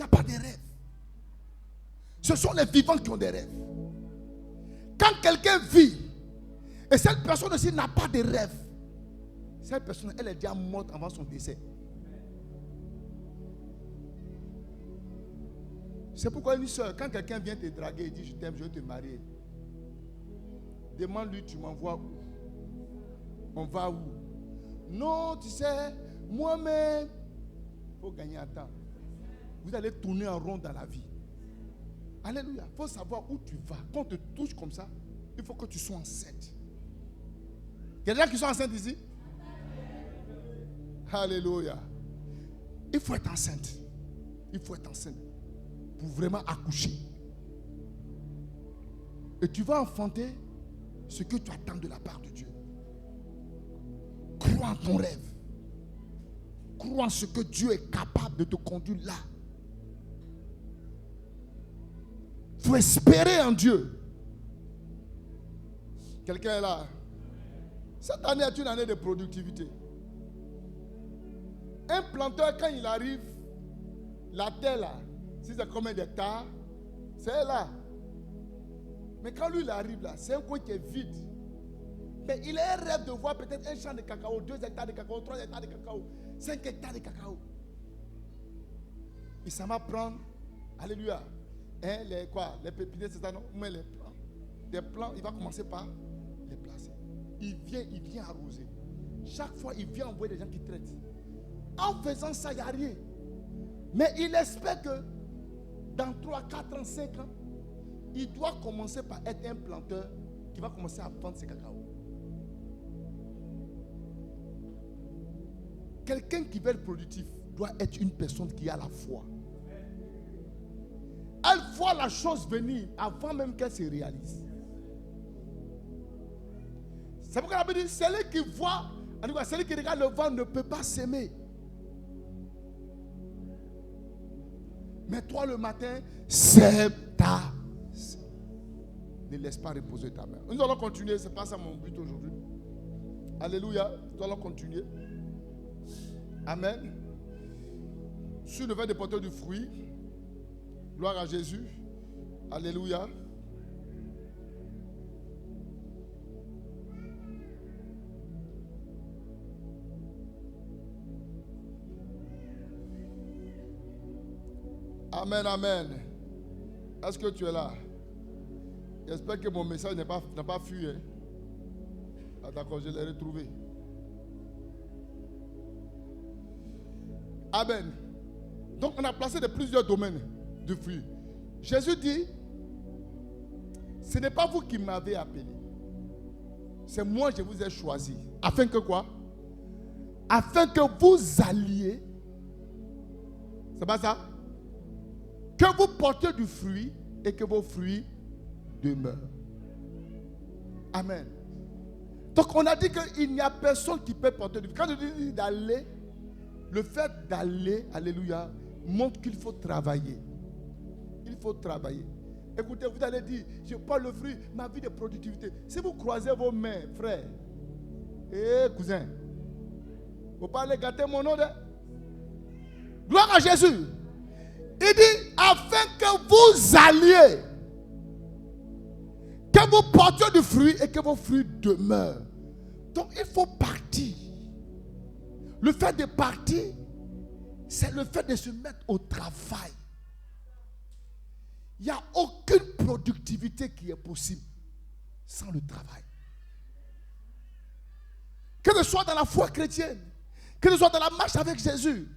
n'a pas de rêves. Ce sont les vivants qui ont des rêves. Quand quelqu'un vit, et cette personne aussi n'a pas de rêve, cette personne, elle est déjà morte avant son décès. C'est pourquoi une soeur, quand quelqu'un vient te draguer et dit je t'aime, je veux te marier, demande-lui tu m'envoies où? On va où? Non, tu sais, moi-même, il faut gagner un temps. Vous allez tourner en rond dans la vie. Alléluia. Il faut savoir où tu vas. Quand on te touche comme ça, il faut que tu sois enceinte. Il y a des gens qui sont enceintes ici? Alléluia. Il faut être enceinte. Il faut être enceinte pour vraiment accoucher. Et tu vas enfanter ce que tu attends de la part de Dieu. Crois en ton rêve. Crois en ce que Dieu est capable de te conduire là. Il faut espérer en Dieu. Quelqu'un est là. Cette année est une année de productivité. Un planteur, quand il arrive, la terre là, si c'est combien d'hectares, c'est là. Mais quand lui il arrive là, c'est un coin qui est vide. Mais il a un rêve de voir peut-être un champ de cacao, 2 hectares de cacao, 3 hectares de cacao, 5 hectares de cacao. Il s'en va prendre, alléluia, hein, les pépiniers, c'est ça, non? Mais les plants. Des plants, il va commencer par les placer. Il vient arroser. Chaque fois, il vient envoyer des gens qui traitent. En faisant ça, il n'y a rien. Mais il espère que dans 3, 4 ans, 5 ans, il doit commencer par être un planteur qui va commencer à vendre ses cacao. Quelqu'un qui veut être productif doit être une personne qui a la foi. Elle voit la chose venir avant même qu'elle se réalise. C'est pourquoi la Bible dit, celui qui voit, celui qui regarde le vent ne peut pas s'aimer. Mais toi le matin, sème ta. Ne laisse pas reposer ta main. Nous allons continuer, ce n'est pas ça mon but aujourd'hui. Alléluia, nous allons continuer. Amen. Sur le fait de porter du fruit. Gloire à Jésus. Alléluia. Amen, amen. Est-ce que tu es là? J'espère que mon message n'a pas fui. Hein? Ah, d'accord, je l'ai retrouvé. Amen. Donc on a placé de plusieurs domaines de fruits. Jésus dit, ce n'est pas vous qui m'avez appelé. C'est moi qui vous ai choisi. Afin que quoi? Afin que vous alliez. C'est pas ça? Que vous portiez du fruit et que vos fruits demeurent. Amen. Donc on a dit qu'il n'y a personne qui peut porter du fruit. Quand on dit d'aller, le fait d'aller, alléluia, montre qu'il faut travailler. Il faut travailler. Écoutez, vous allez dire, je porte le fruit, ma vie de productivité. Si vous croisez vos mains, frère, cousin, vous parlez gâter mon nom de... Gloire à Jésus. Il dit, afin que vous alliez, que vous portiez du fruit et que vos fruits demeurent. Donc il faut partir. Le fait de partir, c'est le fait de se mettre au travail. Il n'y a aucune productivité qui est possible sans le travail. Que ce soit dans la foi chrétienne, que ce soit dans la marche avec Jésus,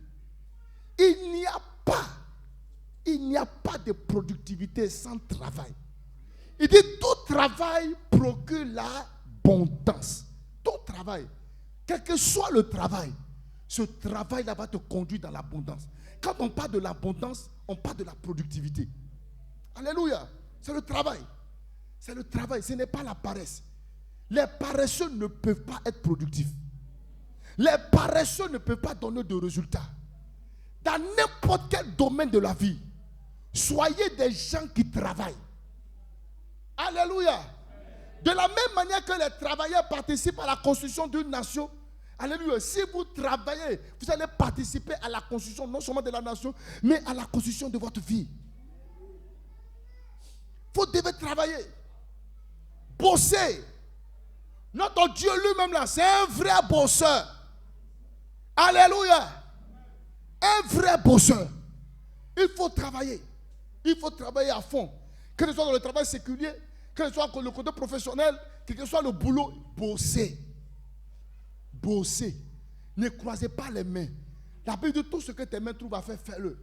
il n'y a pas de productivité sans travail. Il dit tout travail procure l'abondance. Tout travail, quel que soit le travail, ce travail-là va te conduire dans l'abondance. Quand on parle de l'abondance, on parle de la productivité. Alléluia. C'est le travail. C'est le travail, ce n'est pas la paresse. Les paresseux ne peuvent pas être productifs. Les paresseux ne peuvent pas donner de résultats. Dans n'importe quel domaine de la vie, soyez des gens qui travaillent. Alléluia. De la même manière que les travailleurs participent à la construction d'une nation, Alléluia. Si vous travaillez, vous allez participer à la construction non seulement de la nation, mais à la construction de votre vie. Vous devez travailler. Bosser. Notre Dieu lui-même là, c'est un vrai bosseur. Alléluia. Un vrai bosseur. Il faut travailler. Il faut travailler à fond. Que ce soit dans le travail séculier, que ce soit dans le côté professionnel, que ce soit le boulot, bosser. Bosser. Ne croisez pas les mains. La Bible dit tout ce que tes mains trouvent à faire, fais-le.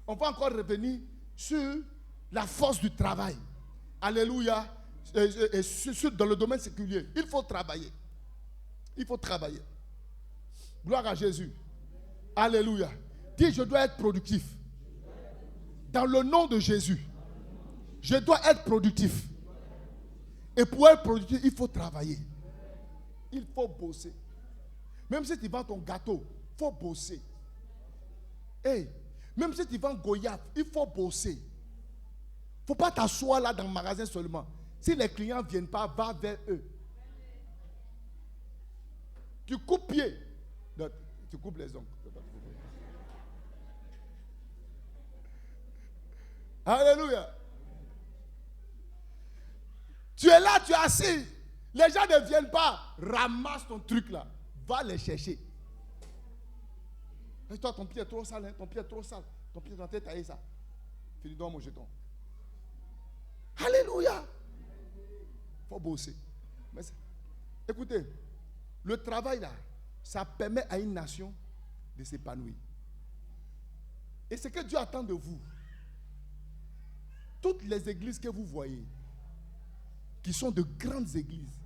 On va encore revenir sur la force du travail. Alléluia. Et dans le domaine séculier, il faut travailler. Il faut travailler. Gloire à Jésus. Alléluia. Dis, je dois être productif. Dans le nom de Jésus, je dois être productif. Et pour être productif, il faut travailler. Il faut bosser. Même si tu vends ton gâteau, il faut bosser. Hey, même si tu vends goyave, il faut bosser. Il ne faut pas t'asseoir là dans le magasin seulement. Si les clients ne viennent pas, va vers eux. Tu coupes pied. Non, tu coupes les ongles. Alléluia. Tu es là, tu es assis. Les gens ne viennent pas. Ramasse ton truc là. Va les chercher. Et toi, ton pied est trop sale. Hein? Ton pied est trop sale. Ton pied dans ta tête, taillé ça. Finis donc mon jeton. Alléluia. Il faut bosser. Mais écoutez, le travail là, ça permet à une nation de s'épanouir. Et ce que Dieu attend de vous, toutes les églises que vous voyez, qui sont de grandes églises,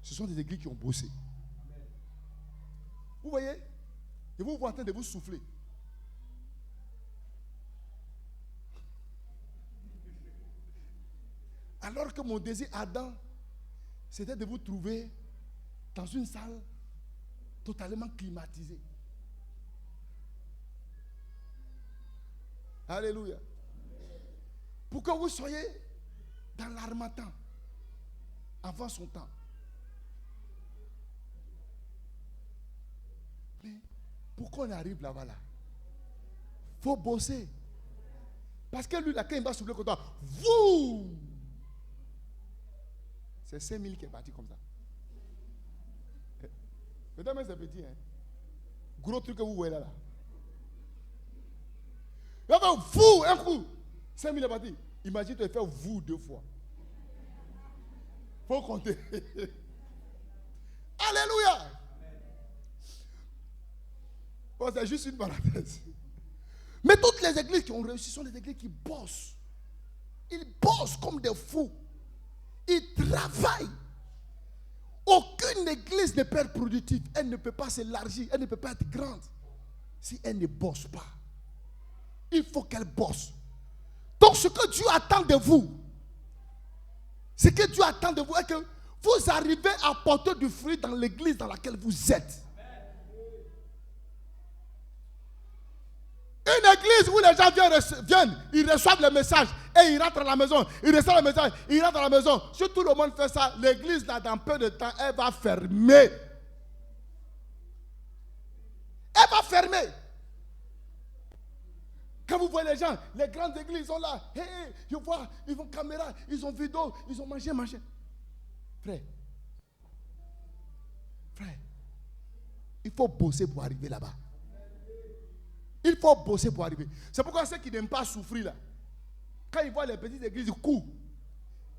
ce sont des églises qui ont bossé. Vous voyez, et vous en train de vous souffler. Alors que mon désir ardent, c'était de vous trouver dans une salle totalement climatisée. Alléluia. Pour que vous soyez dans l'harmattan avant son temps. Mais pourquoi on arrive là-bas là? Il faut bosser. Parce que lui, là, quand il va souffler comme ça, vous, c'est 5000 qui est parti comme ça. Peut-être même c'est petit, hein. Gros truc que vous voyez là. Il va faire vous un coup. 5000 est parti. Imagine tu fais vous 2 fois. Il faut compter. Alléluia. Bon, c'est juste une parenthèse. Mais toutes les églises qui ont réussi sont des églises qui bossent. Ils bossent comme des fous. Ils travaillent. Aucune église ne peut être productive. Elle ne peut pas s'élargir. Elle ne peut pas être grande si elle ne bosse pas. Il faut qu'elle bosse. Donc ce que Dieu attend de vous, ce que Dieu attend de vous est que vous arrivez à porter du fruit dans l'église dans laquelle vous êtes. Une église où les gens viennent, ils reçoivent le message et ils rentrent à la maison. Ils reçoivent le message, ils rentrent à la maison. Si tout le monde fait ça, l'église là, dans peu de temps, elle va fermer. Elle va fermer. Quand vous voyez les gens, les grandes églises sont là. Hey, je vois, ils ont caméra, ils ont vidéo, ils ont mangé. Frère, il faut bosser pour arriver là-bas. Il faut bosser pour arriver. C'est pourquoi ceux qui n'aiment pas souffrir là, quand ils voient les petites églises, ils courent.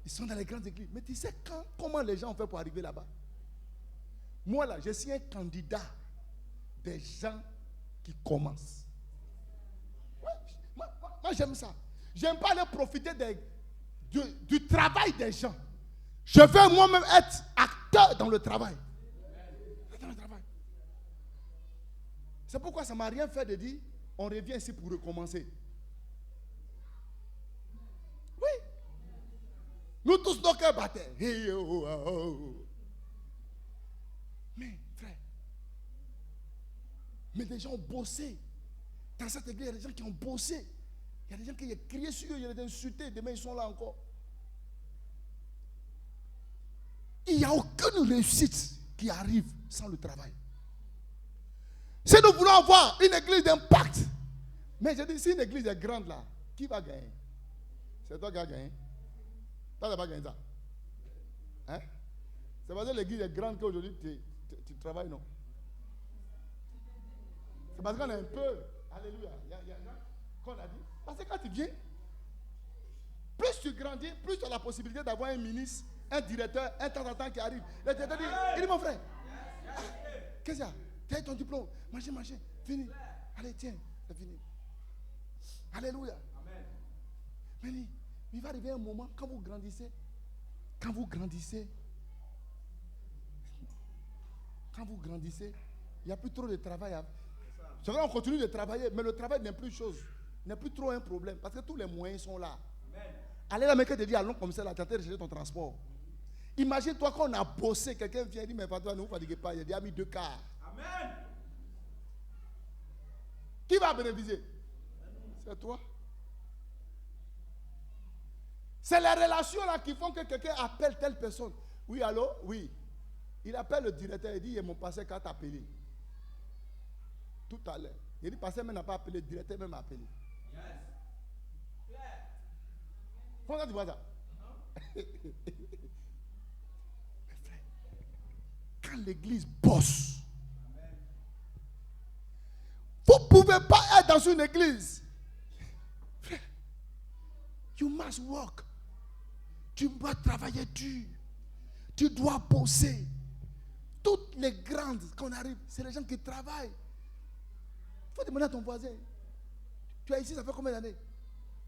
Ils sont dans les grandes églises. Mais tu sais comment les gens ont fait pour arriver là-bas? Moi là, je suis un candidat des gens qui commencent. Ouais, moi j'aime ça. J'aime pas aller profiter du travail des gens. Je veux moi-même être acteur dans le travail. C'est pourquoi ça ne m'a rien fait de dire on revient ici pour recommencer. Oui. Nous tous nos cœurs battaient. Mais frère, mais des gens ont bossé. Dans cette église, il y a des gens qui ont bossé. Il y a des gens qui ont crié sur eux, il y a des insultés, demain ils sont là encore. Il n'y a aucune réussite qui arrive sans le travail. Si nous voulons avoir une église d'impact, mais je dis, si une église est grande là, qui va gagner? C'est toi qui vas gagner. Toi, tu n'as pas gagné ça. Hein? C'est parce que l'église est grande qu'aujourd'hui tu travailles, non? C'est parce qu'on est un peu. Alléluia. Il y a qu'on a dit. Parce que quand tu viens, plus tu grandis, plus tu as la possibilité d'avoir un ministre, un directeur, un temps en temps qui arrive. Le directeur dit, il dit mon frère, qu'est-ce qu'il y a? Tu as ton diplôme, machin, fini. Allez, tiens, c'est fini. Alléluia. Mais il va arriver un moment, quand vous grandissez, il n'y a plus trop de travail. C'est vrai, on continue de travailler, mais le travail n'est plus chose, n'est plus trop un problème, parce que tous les moyens sont là. Allez là, mec, te dit, allons comme ça, là, tu as cherché ton transport. Imagine-toi qu'on a bossé, quelqu'un vient et dit, mais pas toi, ne vous fatiguez pas, il a déjà mis 2 quarts. Amen. Qui va bénéficier? C'est toi. C'est les relations là qui font que quelqu'un appelle telle personne. Oui, allô? Oui. Il appelle le directeur, il dit, mon passé quand appelé. Tout à l'heure. Il dit, passé même n'a pas appelé, le directeur même a appelé. Comment tu vois ça? Mes frères, quand l'église bosse, vous ne pouvez pas être dans une église. Frère, you must work. Tu dois travailler dur. Tu dois bosser. Toutes les grandes qu'on arrive, c'est les gens qui travaillent. Il faut demander à ton voisin. Tu es ici, ça fait combien d'années?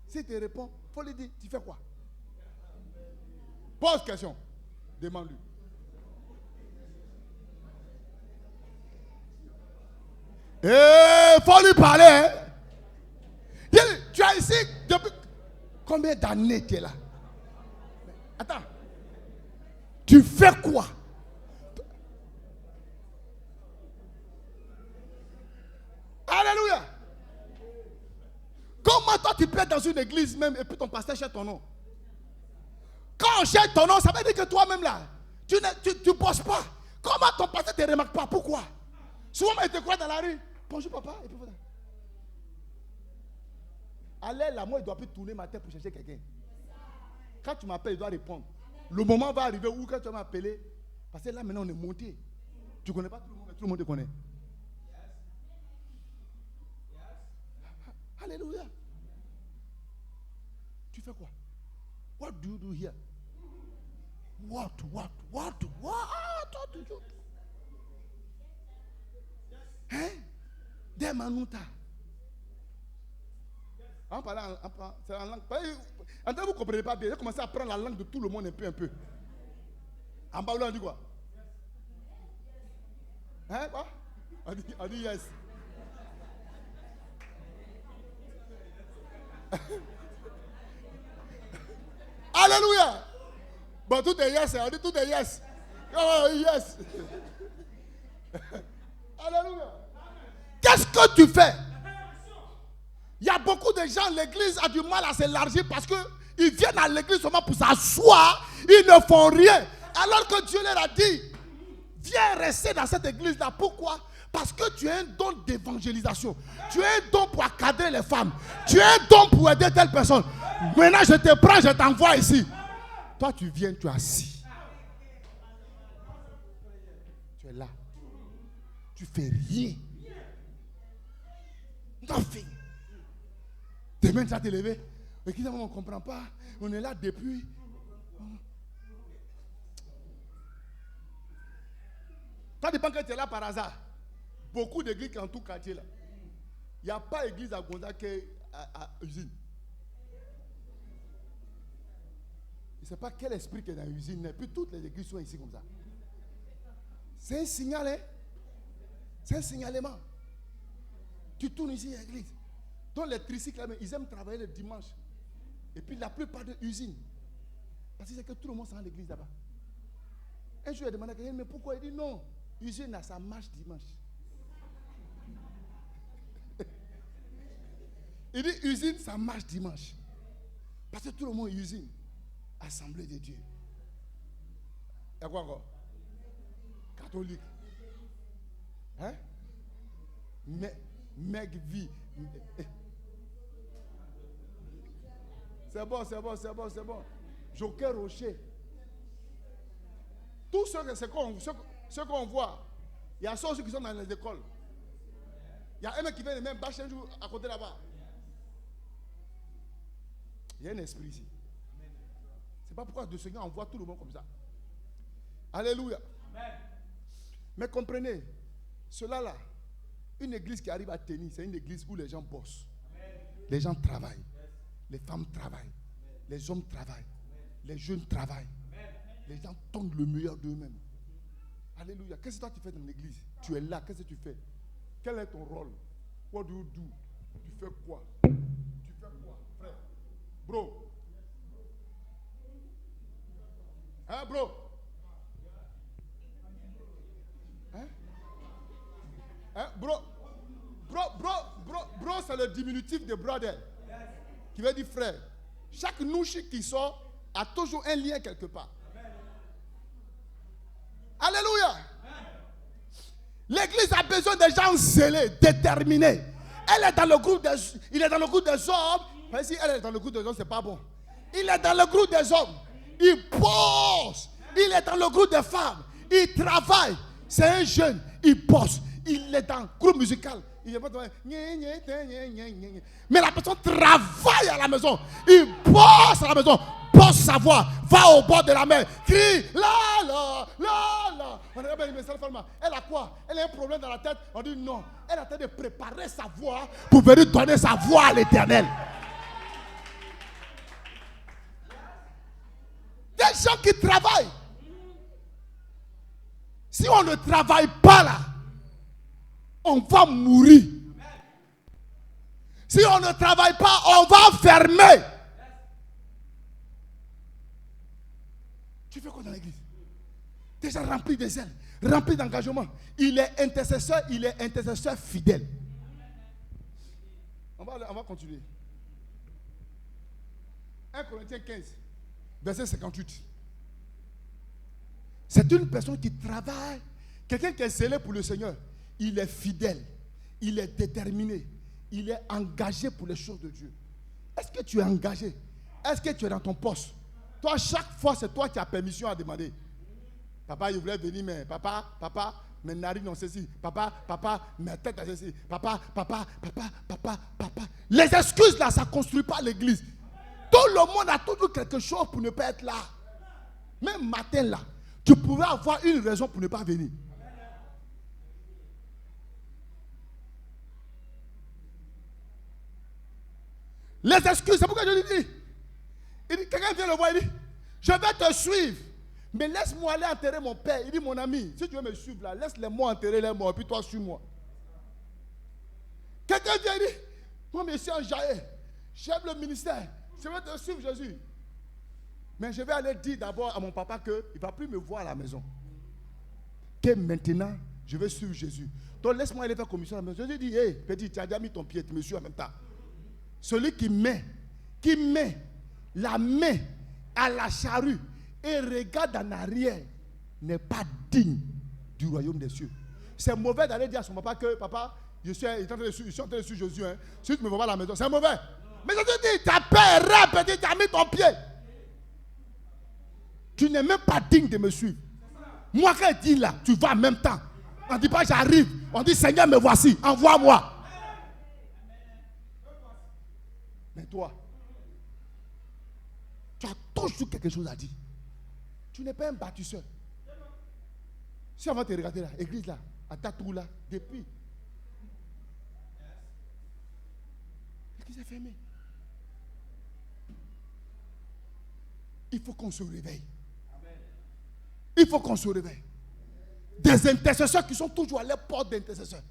S'il te répond, il faut lui dire, tu fais quoi? Pose question. Demande-lui. Il faut lui parler. Hein? Tu es ici depuis combien d'années tu es là? Attends. Tu fais quoi? Alléluia. Comment toi tu peux être dans une église même et puis ton pasteur cherche ton nom? Quand on cherche ton nom, ça veut dire que toi-même là, tu ne bosses pas. Comment ton pasteur ne te remarque pas? Pourquoi? Souvent il te croit dans la rue. Bonjour papa. Et puis voilà. Allez là, moi il ne doit plus tourner ma tête pour chercher quelqu'un. Quand tu m'appelles, il doit répondre. Le moment va arriver où quand tu vas m'appeler, parce que là maintenant on est monté. Tu ne connais pas tout le monde, mais tout le monde te connaît. Alléluia. Tu fais quoi? What do you do here? What do you do? Hein? Des manoutas. En parlant, c'est en langue. En vous ne comprenez pas bien. J'ai commencé à apprendre la langue de tout le monde un peu. En bas, on dit quoi? Hein? Quoi? On dit yes. Alléluia. Bon, tout est yes. On dit tout est yes. Oh, yes. Alléluia. Qu'est-ce que tu fais? Il y a beaucoup de gens, l'église a du mal à s'élargir parce qu'ils viennent à l'église seulement pour s'asseoir. Ils ne font rien. Alors que Dieu leur a dit, viens rester dans cette église-là. Pourquoi? Parce que tu as un don d'évangélisation. Tu as un don pour encadrer les femmes. Tu as un don pour aider telle personne. Maintenant, je te prends, je t'envoie ici. Toi, tu viens, tu es assis. Tu es là. Tu fais rien. Nothing. Demain, tu vas te lever. Et qui on ne comprend pas. On est là depuis. Ça dépend que tu es là par hasard. Beaucoup d'églises qui entourent quartier là. Il n'y a pas d'église à Gonzague à usine. Je ne sais pas quel esprit qui est dans l'usine. Et puis toutes les églises sont ici comme ça. C'est un signal, hein? C'est un signalement. Tu tournes ici à l'église. Donc les tricycles, ils aiment travailler le dimanche. Et puis la plupart de usines. Parce que c'est que tout le monde s'en va à l'église là-bas. Un jour, il a demandé à quelqu'un, mais pourquoi? Il dit non, usine, ça marche dimanche. Il dit usine, ça marche dimanche. Parce que tout le monde est usine. Assemblée de Dieu. Il y a quoi encore? Catholique. Hein? Megvi. C'est bon, c'est bon, c'est bon, c'est bon. Joker Rocher. Tous ceux qu'on voit, il y a ceux qui sont dans les écoles. Il y a un mec qui vient de même bâcher un jour à côté là-bas. Il y a un esprit ici. C'est pas pourquoi le Seigneur envoie tout le monde comme ça. Alléluia. Amen. Mais comprenez, cela là, une église qui arrive à tenir, c'est une église où les gens bossent. Amen. Les gens travaillent. Les femmes travaillent. Amen. Les hommes travaillent. Amen. Les jeunes travaillent. Amen. Les gens donnent le meilleur d'eux-mêmes. Alléluia. Qu'est-ce que toi tu fais dans l'église? Tu es là, qu'est-ce que tu fais? Quel est ton rôle? What do you do? Tu fais quoi? Tu fais quoi, frère? Bro. Hein, bro? Hein? Hein, bro? Bro, c'est le diminutif de brother. Qui veut dire frère. Chaque nouchi qui sort a toujours un lien quelque part. Alléluia. L'église a besoin de gens zélés, déterminés. Elle est dans le groupe il est dans le groupe des hommes. Mais si elle est dans le groupe des hommes, c'est pas bon. Il est dans le groupe des hommes. Il bosse. Il est dans le groupe des femmes. Il travaille. C'est un jeune. Il bosse. Il est dans le groupe musical. Il est pas mais la personne travaille à la maison. Il bosse à la maison. Bosse sa voix. Va au bord de la mer. Crie. La la la la. On regarde elle a quoi? Elle a un problème dans la tête. On dit non. Elle est en train de préparer sa voix pour venir donner sa voix à l'Éternel. Des gens qui travaillent. Si on ne travaille pas là, on va mourir. Si on ne travaille pas, on va fermer. Tu fais quoi dans l'église? Déjà rempli de zèle, rempli d'engagement. Il est intercesseur fidèle. On va continuer. 1 Corinthiens 15, verset 58. C'est une personne qui travaille, quelqu'un qui est zélé pour le Seigneur. Il est fidèle, il est déterminé, il est engagé pour les choses de Dieu. Est-ce que tu es engagé? Est-ce que tu es dans ton poste? Toi, chaque fois, c'est toi qui as permission à demander. Papa, il voulait venir, mais papa, mes narines ont ceci. Papa, mes têtes ont ceci. Papa. Les excuses là, ça ne construit pas l'église. Tout le monde a toujours quelque chose pour ne pas être là. Même matin là, tu pourrais avoir une raison pour ne pas venir. Les excuses, c'est pourquoi je lui dis. Il dit, quelqu'un vient le voir, il dit, je vais te suivre, mais laisse-moi aller enterrer mon père. Il dit, mon ami, si tu veux me suivre là, laisse-les-moi enterrer les morts, puis toi suis-moi. Quelqu'un vient et dit, moi, monsieur Anjaé, j'aime le ministère, je vais te suivre, Jésus. Mais je vais aller dire d'abord à mon papa qu'il ne va plus me voir à la maison. Que maintenant, je vais suivre Jésus. Donc laisse-moi aller faire commission à la maison. Jésus dit, hé, petit, tu as déjà mis ton pied, tu me suis en même temps. Celui qui met la main à la charrue et regarde en arrière n'est pas digne du royaume des cieux. C'est mauvais d'aller dire à son papa que papa, je suis en train de suivre Jésus. Hein. Si tu ne me vois pas à la maison, c'est mauvais. Mais Jésus dit, ta peur est rare, petit, tu as mis ton pied. Tu n'es même pas digne de me suivre. Moi, quand il dit là, tu vas en même temps. On ne dit pas j'arrive. On dit Seigneur, me voici, envoie-moi. Mais toi, tu as toujours quelque chose à dire. Tu n'es pas un bâtisseur. Si on va te regarder là, église là, à Tatou là, depuis. L'église est fermée. Il faut qu'on se réveille. Il faut qu'on se réveille. Des intercesseurs qui sont toujours à la porte d'intercesseurs.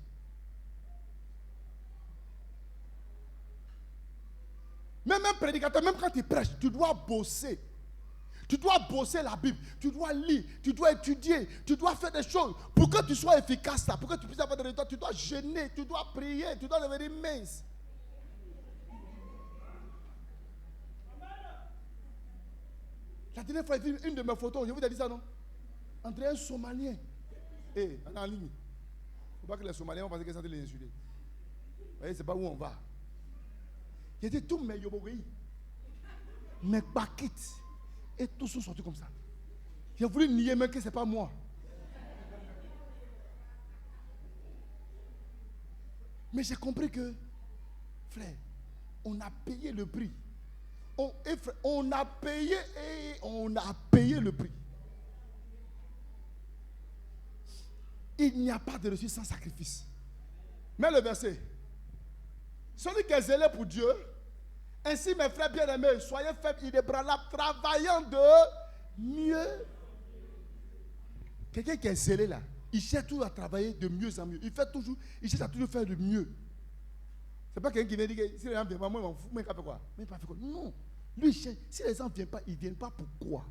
Même un prédicateur, même quand il prêche, tu dois bosser. Tu dois bosser la Bible. Tu dois lire. Tu dois étudier. Tu dois faire des choses. Pour que tu sois efficace là, pour que tu puisses avoir des résultats, tu dois jeûner. Tu dois prier. Tu dois devenir mince. La dernière fois, une de mes photos, je vous ai dit ça, non? entre un Somalien. On est en ligne. Il ne faut pas que les Somaliens vont penser qu'ils sont en train de les insulter. Vous voyez, c'est pas où on va. Il était tout mes yobogi, mes bakits, et tous sont sortis comme ça. J'ai voulu nier même que ce n'est pas moi. Mais j'ai compris que, frère, on a payé le prix. On a payé le prix. Il n'y a pas de reçu sans sacrifice. Mais le verset. Celui qui est zélé pour Dieu, ainsi mes frères bien-aimés, soyez faibles, inébranlables, travaillant de mieux. Quelqu'un qui est zélé là, il cherche toujours à travailler de mieux en mieux. Il cherche à toujours faire de mieux. C'est pas quelqu'un qui vient dire que si les gens ne viennent pas, moi je m'en fous, mais il fait quoi? Non. Lui, il cherche. Si les gens ne viennent pas, ils ne viennent pas pourquoi?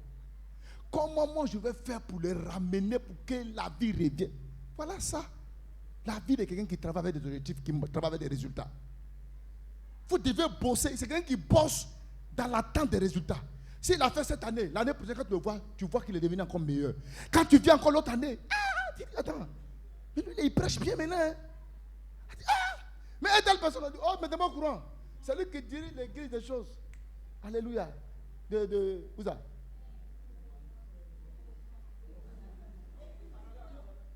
Comment moi je vais faire pour les ramener pour que la vie revienne? Voilà ça. La vie de quelqu'un qui travaille avec des objectifs, qui travaille avec des résultats. Vous devez bosser. C'est quelqu'un qui bosse dans l'attente des résultats. S'il a fait cette année, l'année prochaine, quand tu le vois, tu vois qu'il est devenu encore meilleur. Quand tu viens encore l'autre année, tu dis, attends, il prêche bien maintenant. Hein? Mais une telle personne a dit, oh, mettez-moi au courant. C'est lui qui dirige l'église des choses. Alléluia. Où ça?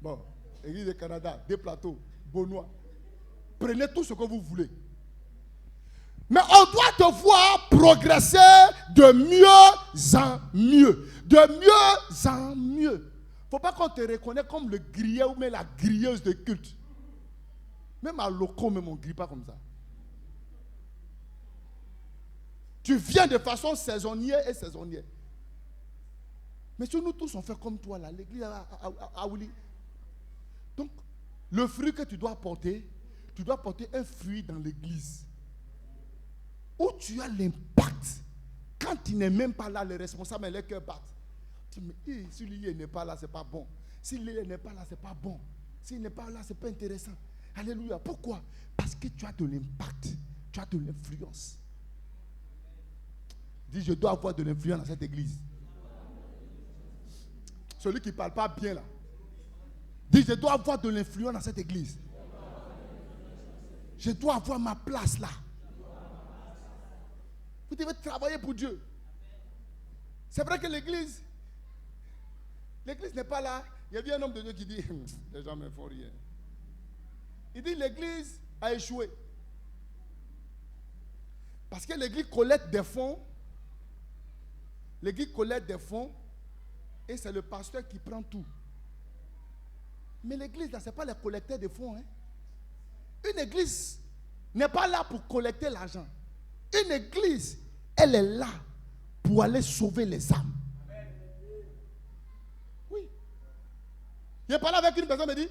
Bon, l'église du Canada, des plateaux, Beaunois. Prenez tout ce que vous voulez. Mais on doit te voir progresser de mieux en mieux. De mieux en mieux. Il ne faut pas qu'on te reconnaisse comme le grilleur ou même la grilleuse de culte. Même à loco, même on ne grille pas comme ça. Tu viens de façon saisonnière et saisonnière. Mais si nous tous on fait comme toi là, l'église à Ouli. Donc, le fruit que tu dois porter un fruit dans l'église. Où tu as l'impact. Quand il n'est même pas là, les responsables, les cœurs battent. Tu me dis, si lui n'est pas là, c'est pas bon. Si lui n'est pas là, c'est pas bon. S'il n'est pas là, c'est pas intéressant. Alléluia. Pourquoi? Parce que tu as de l'impact. Tu as de l'influence. Dis, je dois avoir de l'influence dans cette église. Celui qui ne parle pas bien là. Dis, je dois avoir de l'influence dans cette église. Je dois avoir ma place là. Vous devez travailler pour Dieu. C'est vrai que l'église n'est pas là. Il y a bien un homme de Dieu qui dit, les gens ne font rien. Il dit, l'église a échoué. Parce que l'église collecte des fonds. L'église collecte des fonds. Et c'est le pasteur qui prend tout. Mais l'église, là, ce n'est pas les collecteurs de fonds. Hein. Une église n'est pas là pour collecter l'argent. Une église, elle est là pour aller sauver les âmes. Oui. J'ai parlé avec une personne, elle me dit,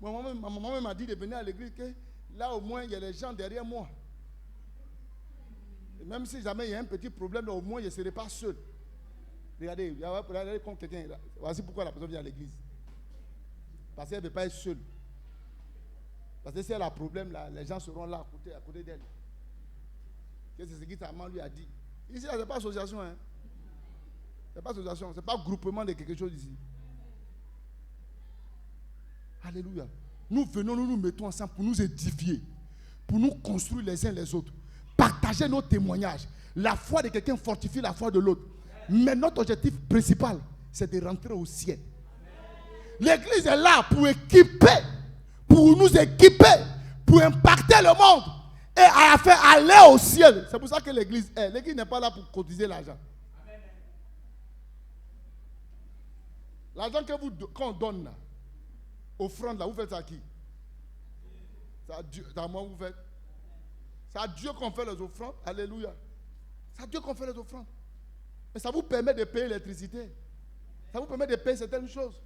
ma maman m'a dit de venir à l'église, que là au moins il y a les gens derrière moi. Et même si jamais il y a un petit problème, là, au moins je ne serai pas seul. Regardez, comme quelqu'un. Voici pourquoi la personne vient à l'église. Parce qu'elle ne veut pas être seule. Parce que si elle a un problème, là, les gens seront là à côté d'elle. C'est ce que sa maman lui a dit. Ici, ce n'est pas association. Hein. Ce n'est pas association. Ce n'est pas groupement de quelque chose ici. Alléluia. Nous venons, nous nous mettons ensemble pour nous édifier. Pour nous construire les uns les autres. Partager nos témoignages. La foi de quelqu'un fortifie la foi de l'autre. Mais notre objectif principal, c'est de rentrer au ciel. L'église est là pour équiper, pour nous équiper, pour impacter le monde et à faire aller au ciel. C'est pour ça que l'église est. L'église n'est pas là pour cotiser l'argent. L'argent qu'on donne là, offrande là, vous faites ça à qui? C'est à moi vous faites. C'est à Dieu qu'on fait les offrandes. Alléluia. C'est à Dieu qu'on fait les offrandes. Mais ça vous permet de payer l'électricité. Ça vous permet de payer certaines choses.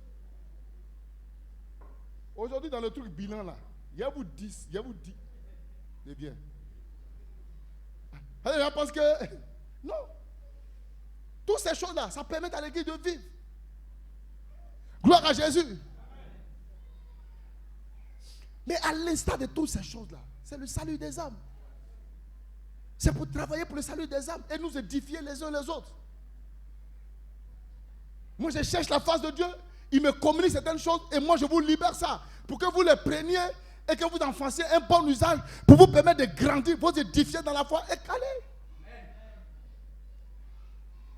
Aujourd'hui, dans le truc bilan là, il y a vous 10, de bien. Les gens pensent que non. Toutes ces choses-là, ça permet à l'église de vivre. Gloire à Jésus. Mais à l'instar de toutes ces choses-là, c'est le salut des âmes. C'est pour travailler pour le salut des âmes et nous édifier les uns les autres. Moi, je cherche la face de Dieu. Il me communique certaines choses et moi, je vous libère ça. Pour que vous les preniez et que vous en fassiez un bon usage pour vous permettre de grandir, vous édifier dans la foi et caler.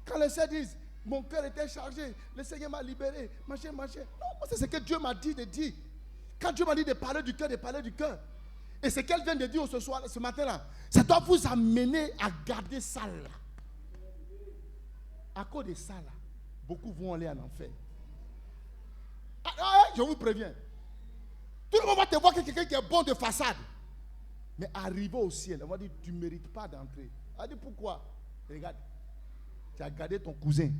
Quand les sœurs disent, mon cœur était chargé, le Seigneur m'a libéré, machin. Non, moi, c'est ce que Dieu m'a dit de dire. Quand Dieu m'a dit de parler du cœur, de parler du cœur. Et ce qu'elle vient de dire ce matin-là, ça doit vous amener à garder ça là. À cause de ça là, beaucoup vont aller en enfer. Je vous préviens. Tout le monde va te voir que quelqu'un qui est bon de façade. Mais arrivé au ciel, on va dire, tu ne mérites pas d'entrer. On va dire, pourquoi? Regarde, tu as gardé ton cousin.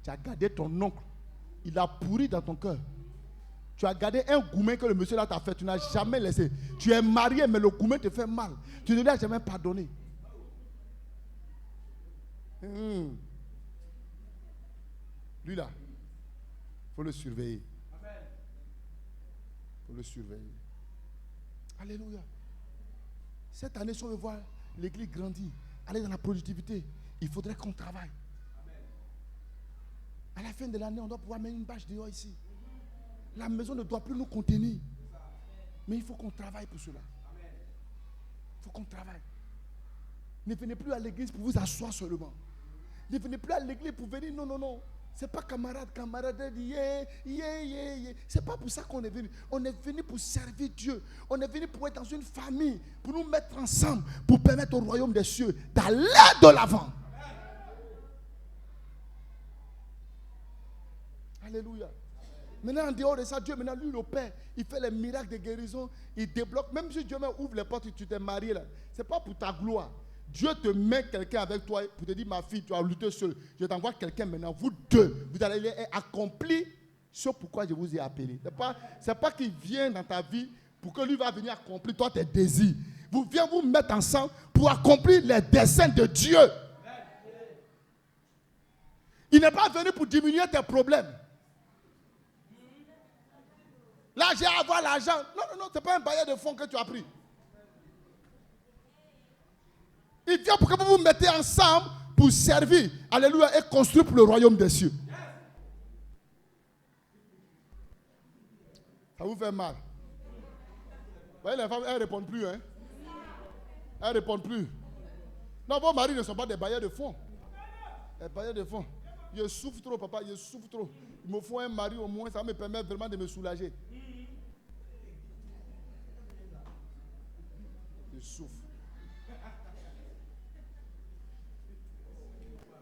Tu as gardé ton oncle. Il a pourri dans ton cœur. Tu as gardé un goumen que le monsieur là t'a fait. Tu n'as jamais laissé. Tu es marié, mais le goumen te fait mal. Tu ne lui as jamais pardonné. Lui là, il faut le surveiller. Il faut le surveiller. Alléluia. Cette année, si on veut voir l'église grandir, aller dans la productivité, il faudrait qu'on travaille. À la fin de l'année, on doit pouvoir mettre une bâche dehors ici. La maison ne doit plus nous contenir. Mais il faut qu'on travaille pour cela. Il faut qu'on travaille. Ne venez plus à l'église pour vous asseoir seulement. Ne venez plus à l'église pour venir. Non. Ce n'est pas camarade, c'est pas pour ça qu'on est venu. On est venu pour servir Dieu. On est venu pour être dans une famille, pour nous mettre ensemble, pour permettre au royaume des cieux d'aller de l'avant. Alléluia. Maintenant, en dehors de ça, Dieu, maintenant, lui, le Père, il fait les miracles de guérison, il débloque. Même si Dieu ouvre les portes, tu t'es marié là, ce n'est pas pour ta gloire. Dieu te met quelqu'un avec toi pour te dire, ma fille, tu as lutté seul. Je t'envoie quelqu'un maintenant, vous deux, vous allez accomplir ce pourquoi je vous ai appelé. Ce n'est pas qu'il vient dans ta vie pour que lui va venir accomplir toi tes désirs. Vous venez vous mettre ensemble pour accomplir les desseins de Dieu. Il n'est pas venu pour diminuer tes problèmes. Là, j'ai à avoir l'argent. Non, ce n'est pas un bailleur de fonds que tu as pris. Il vient pour que vous vous mettez ensemble pour servir, alléluia, et construire pour le royaume des cieux. Ça vous fait mal. Vous voyez, les femmes, elles ne répondent plus. Elles ne répondent plus. Non, vos maris ne sont pas des bailleurs de fonds. Les bailleurs de fonds. Je souffre trop, papa, je souffre trop. Il me faut un mari au moins, ça me permet vraiment de me soulager. Je souffre.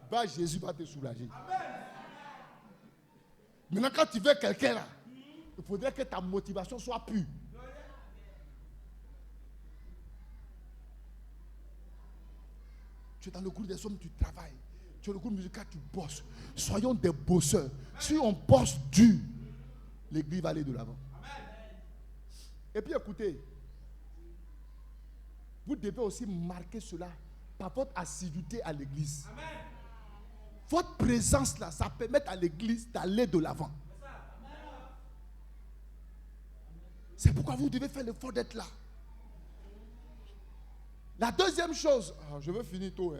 Bah, Jésus va te soulager. Maintenant, quand tu veux quelqu'un là, il faudrait que ta motivation soit pure. Tu es dans le groupe des hommes, tu travailles. Tu es dans le groupe musical, tu bosses. Soyons des bosseurs. Si on bosse dur, l'église va aller de l'avant. Et puis écoutez, vous devez aussi marquer cela par votre assiduité à l'église. Votre présence là, ça permet à l'église d'aller de l'avant. C'est pourquoi vous devez faire l'effort d'être là. La deuxième chose, je veux finir tôt.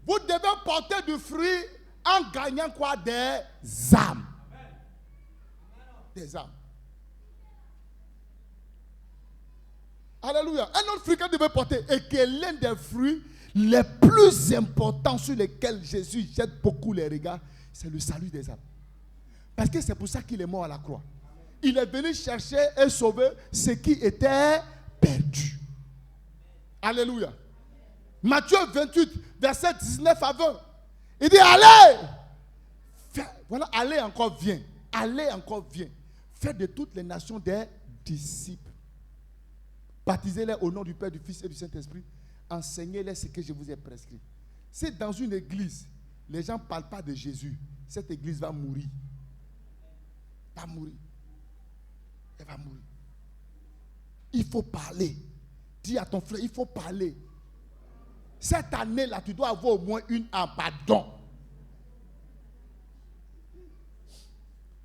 Vous devez porter du fruit en gagnant quoi? Des âmes. Des âmes. Alléluia. Un autre fruit que vous devez porter et qui est l'un des fruits les plus importants sur lesquels Jésus jette beaucoup les regards, c'est le salut des âmes. Parce que c'est pour ça qu'il est mort à la croix. Il est venu chercher et sauver ce qui était perdu. Alléluia. Matthieu 28, verset 19 à 20. Il dit, allez. Voilà, allez encore, viens. Allez encore, viens. Faites de toutes les nations des disciples. Baptisez-les au nom du Père, du Fils et du Saint-Esprit. Enseignez-les ce que je vous ai prescrit. Si dans une église, les gens ne parlent pas de Jésus, cette église va mourir. Va mourir. Elle va mourir. Il faut parler. Dis à ton frère, il faut parler. Cette année-là, tu dois avoir au moins une âme, pardon.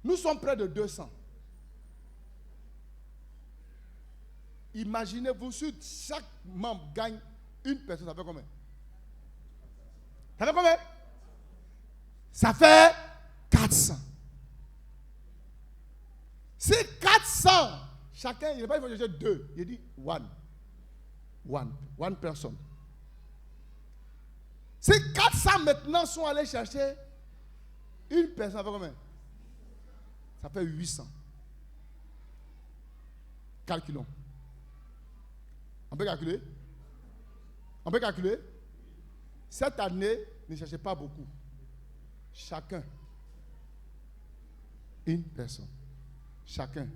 Nous sommes près de 200. Imaginez-vous, si chaque membre gagne une personne, ça fait combien? Ça fait combien? Ça fait 400. C'est 400. Chacun, il n'est pas il faut chercher 2. Il dit one person. Ces 400 maintenant sont allés chercher une personne. Ça fait combien? Ça fait 800. Calculons. On peut calculer? On peut calculer? Cette année, ne cherchez pas beaucoup. Chacun. Une personne. Chacun.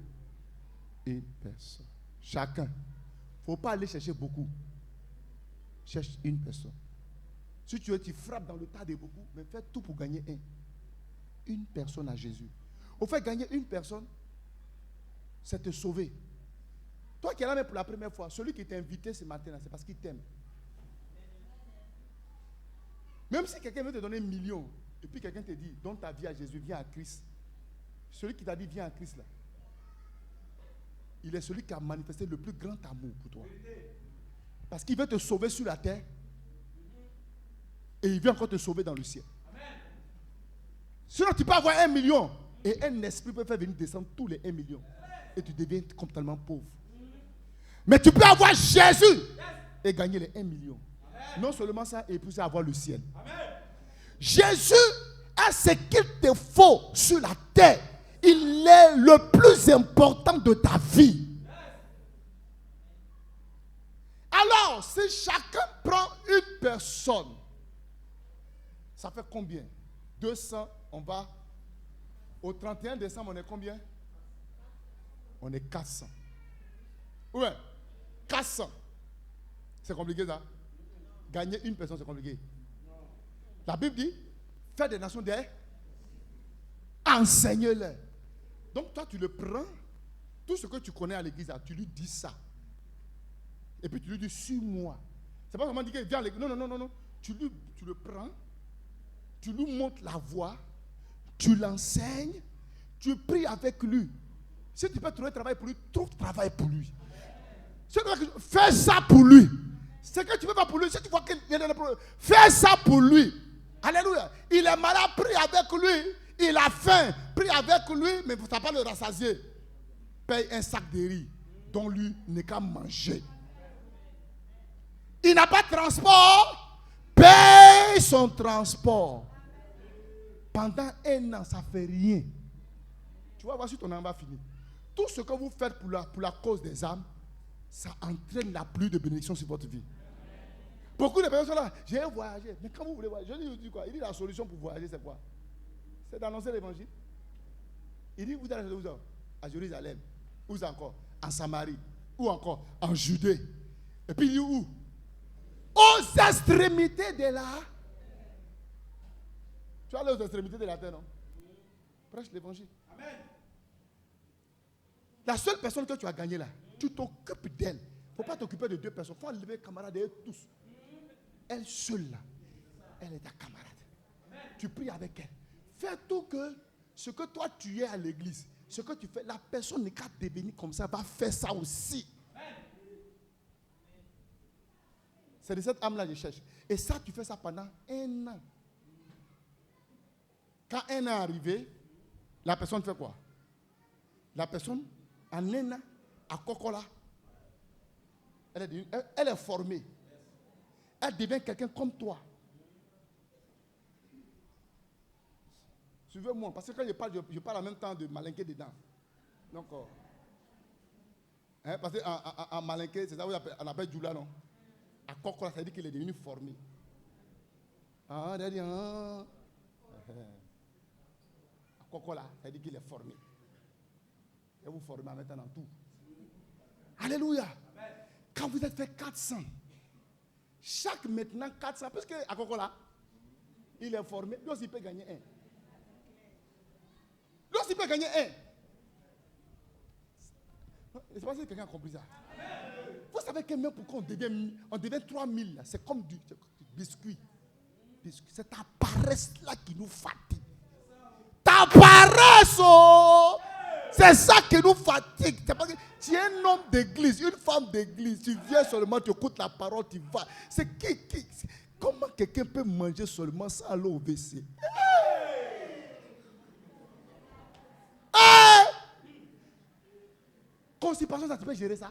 Une personne. Chacun. Il ne faut pas aller chercher beaucoup. Cherche une personne. Si tu veux, tu frappes dans le tas de beaucoup, mais fais tout pour gagner un. Une personne à Jésus. Au fait, gagner une personne, c'est te sauver. Toi qui es là même pour la première fois, celui qui t'a invité ce matin, c'est parce qu'il t'aime. Même si quelqu'un veut te donner 1 million, et puis quelqu'un te dit, donne ta vie à Jésus, viens à Christ. Celui qui t'a dit, viens à Christ là, il est celui qui a manifesté le plus grand amour pour toi. Parce qu'il veut te sauver sur la terre, et il veut encore te sauver dans le ciel. Sinon, tu peux avoir 1 million, et un esprit peut faire venir descendre tous les 1 million, et tu deviens complètement pauvre. Mais tu peux avoir Jésus, et gagner les 1 million. Non seulement ça, et puis avoir le ciel. Jésus a ce qu'il te faut sur la terre. Il est le plus important de ta vie. Alors, si chacun prend une personne, ça fait combien? 200, on va. Au 31 décembre, on est combien? On est 400. Ouais, 400. C'est compliqué ça? Gagner une personne, c'est compliqué. La Bible dit, faire des nations des... Enseigne-les. Donc toi, tu le prends, tout ce que tu connais à l'église, tu lui dis ça. Et puis tu lui dis, suis-moi. C'est pas vraiment dire, viens à l'église. Non. Tu le prends, tu lui montres la voie, tu l'enseignes, tu pries avec lui. Si tu peux trouver travail pour lui, trouve travail pour lui. Fais ça pour lui. Ce que tu ne peux pas pour lui, si tu vois qu'il y a des problèmes, fais ça pour lui. Alléluia. Il est malade, prie avec lui. Il a faim, prie avec lui, mais ça ne va pas le rassasier. Paye un sac de riz, dont lui n'est qu'à manger. Il n'a pas de transport, paye son transport. Pendant 1 an, ça ne fait rien. Tu vas voir si ton an va finir. Tout ce que vous faites pour la cause des âmes, ça entraîne la pluie de bénédiction sur votre vie. Beaucoup de personnes sont là, j'ai voyagé. Mais quand vous voulez voyager, je dis quoi? Il dit la solution pour voyager, c'est quoi? C'est d'annoncer l'évangile. Il dit, vous allez où? À Jérusalem. Où encore? En Samarie. Ou encore en Judée. Et puis il dit où? Aux extrémités de la... Tu vas aller aux extrémités de la terre, non? Prêche l'évangile. Amen. La seule personne que tu as gagnée là, tu t'occupes d'elle. Il ne faut pas t'occuper de 2 personnes. Il faut enlever les camarades d'elle tous. Elle seule là, elle est ta camarade. Tu pries avec elle. Fais tout que ce que toi tu es à l'église, ce que tu fais, la personne n'est qu'à devenir comme ça, va faire ça aussi. C'est de cette âme-là que je cherche. Et ça, tu fais ça pendant 1 an. Quand 1 an est arrivé, la personne fait quoi? La personne, en 1 an, à Kokola, elle est formée. Elle devient quelqu'un comme toi. Suivez-moi, parce que quand je parle en même temps de malinquer dedans. Donc, parce qu'en malinquer, c'est ça qu'on appelle Djoula, non? À Kokola, ça veut dire qu'il est devenu formé. À Kokola, ça veut dire qu'il est formé. Et vous formez en mettant dans tout. Alléluia. Quand vous êtes fait 400, chaque maintenant 400, parce qu'à Kokola, il est formé, lui aussi il peut gagner 1. Lui aussi il peut gagner 1. Je ne sais pas si quelqu'un a compris ça. Vous savez que même pourquoi on devient 3000, c'est comme du biscuit. C'est ta paresse là qui nous fatigue. Ta paresse, oh! C'est ça qui nous fatigue. C'est parce que tu es un homme d'église, une femme d'église. Tu viens seulement, tu écoutes la parole, tu vas. Comment quelqu'un peut manger seulement ça aller au WC? Constipation, ça tu peux gérer ça.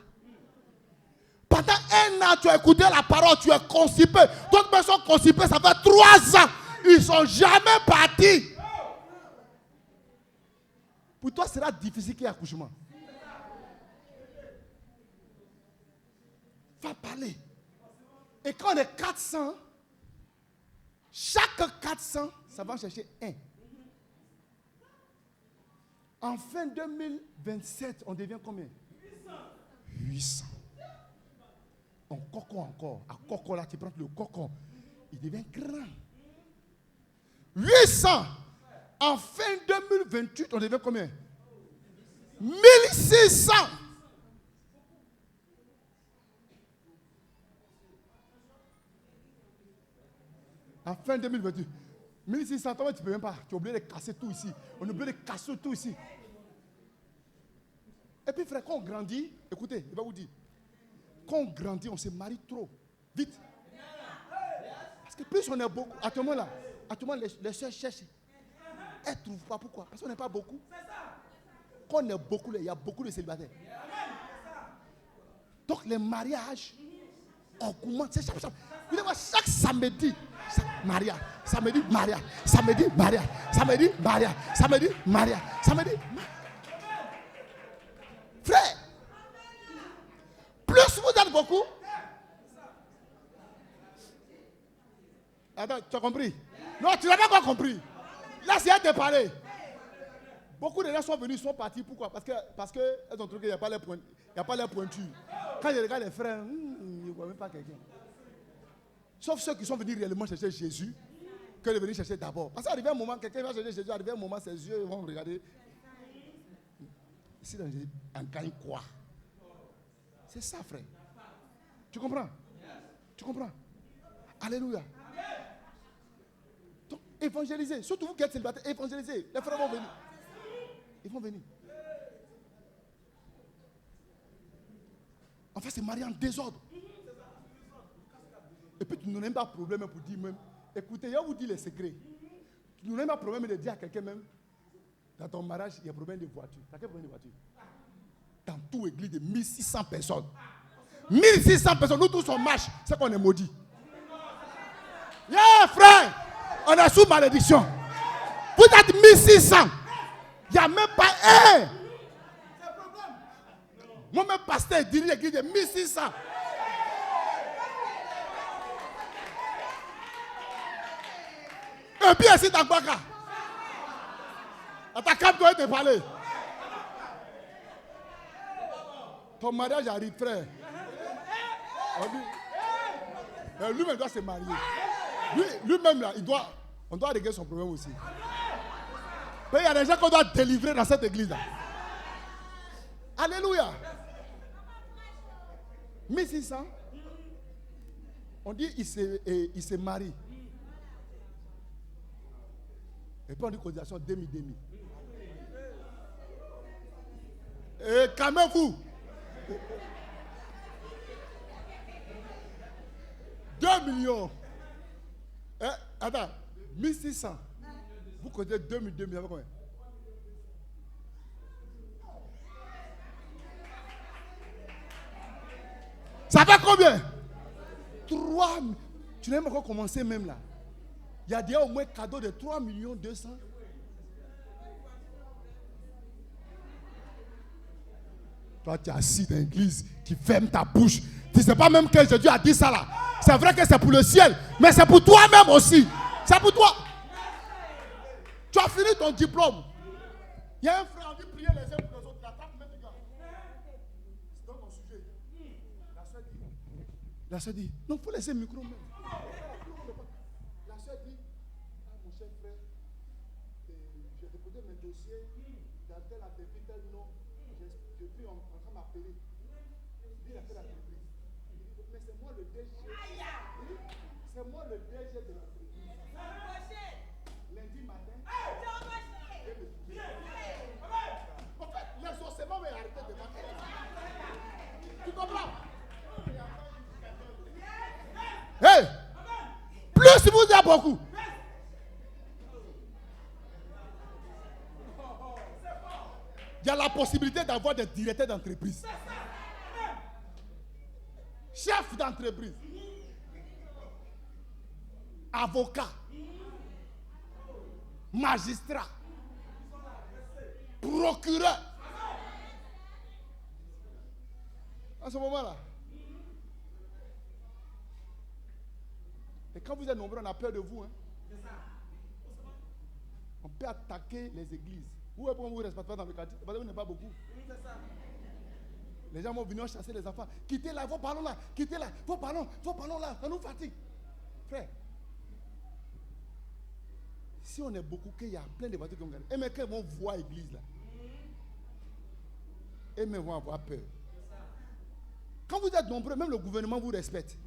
Pendant 1 an, tu as écouté la parole, tu es constipé. D'autres personnes sont constipées, ça fait 3 ans. Ils ne sont jamais partis. Pour toi, ce sera difficile qu'il y ait accouchement. Va parler. Et quand on est 400, chaque 400, ça va en chercher un. En fin 2027, on devient combien? 800. On cocon encore. À cocon là, tu prends le cocon. Il devient grand. 800. En fin 2028, on devient combien? 1600. En fin 2028. 1600, toi, tu ne peux même pas. Tu es obligé de casser tout ici. On est obligé de casser tout ici. Et puis, frère, quand on grandit, écoutez, il va vous dire, quand on grandit, on se marie trop. Vite. Parce que plus on est beaucoup, à ce moment-là, les soeurs cherchent. Elles ne trouvent pas. Pourquoi? Parce qu'on n'est pas beaucoup. Quand on est beaucoup, il y a beaucoup de célibataires. Donc, les mariages, on commence, c'est chaque samedi. Maria, samedi, Maria, samedi, Maria, samedi, Maria, samedi, Maria, samedi. Frère, plus vous êtes beaucoup. Attends, tu as compris? Non, tu n'as pas encore compris. Là, c'est à te parler. Beaucoup de gens sont venus, sont partis. Pourquoi? Parce que elles ont trouvé qu'il n'y a pas les pointures. Quand je regarde les frères, ils ne voient même pas quelqu'un. Sauf ceux qui sont venus réellement chercher Jésus, que de venir chercher d'abord. Parce qu'arrivé un moment, quelqu'un va chercher Jésus, arrivé un moment, ses yeux vont regarder. Ici, on gagne quoi? C'est ça, frère. Tu comprends? Tu comprends? Alléluia. Donc, évangélisez. Surtout vous qui êtes célibataires, évangélisez. Les frères vont venir. Ils vont venir. En fait, c'est marié en désordre. Et puis tu n'as même pas de problème pour dire même, écoutez, je vais vous dire les secrets. Tu n'as même pas de problème de dire à quelqu'un même, dans ton mariage, il y a un problème de voiture. Tu as quel problème de voiture? Dans toute église de 1600 personnes. 1600 personnes, nous tous on marche, c'est qu'on est maudit. Yeah, frère, on est sous malédiction. Vous êtes 1600. Il n'y a même pas un. Moi-même, pasteur, dirige l'église de 1600. Et puis ici, dans Baka. À ta cape, doit te parler. Ton mariage arrive, frère. Lui-même doit se marier. Lui-même, là, on doit régler son problème aussi. Mais il y a des gens qu'on doit délivrer dans cette église-là. Alléluia. 1600. On dit il se marie. Et puis on dit cotisation demi-demi. Et calmez-vous. 2 millions. Attends, 1600. Vous comptez 2000, ça fait combien? Ça fait combien? 3 000. Tu n'as même pas encore commencé même là. Il y a déjà au moins cadeau de 3 200 000. Toi, tu es assis dans l'église, tu fermes ta bouche. Tu ne sais pas même que Jésus a dit ça là. C'est vrai que c'est pour le ciel, mais c'est pour toi-même aussi. C'est pour toi. Tu as fini ton diplôme. Il y a un frère, on dit prier les uns pour les autres. La table même les gars. C'est dans ton sujet. La soeur dit, non, il faut laisser le micro même. La soeur dit, mon cher frère, j'ai déposé mes dossiers dans tel entreprise, tel nom. Je suis en train de m'appeler. Il a fait la entreprise. Il dit, mais c'est moi le DG. C'est moi le DG de l'entreprise. Lundi matin. En fait, l'exorcement va arrêter de marcher. Tu comprends? Hey! Plus vous êtes beaucoup. Il y a la possibilité d'avoir des directeurs d'entreprise, chefs d'entreprise, avocats, magistrats, procureurs. À ce moment-là. Et quand vous êtes nombreux, on a peur de vous. Hein? On peut attaquer les églises. Vous ne vous respectez pas dans le quartier parce que vous n'êtes pas beaucoup. Les gens vont venir chasser les enfants. Quittez là, vos ballons là. Quittez là, vos ballons là. Ça nous fatigue. Frère, si on est beaucoup, qu'il y a plein de voitures qui vont gagner. Et mais quand ils vont voir l'église là, et mais vont avoir peur. Quand vous êtes nombreux, même le gouvernement vous respecte.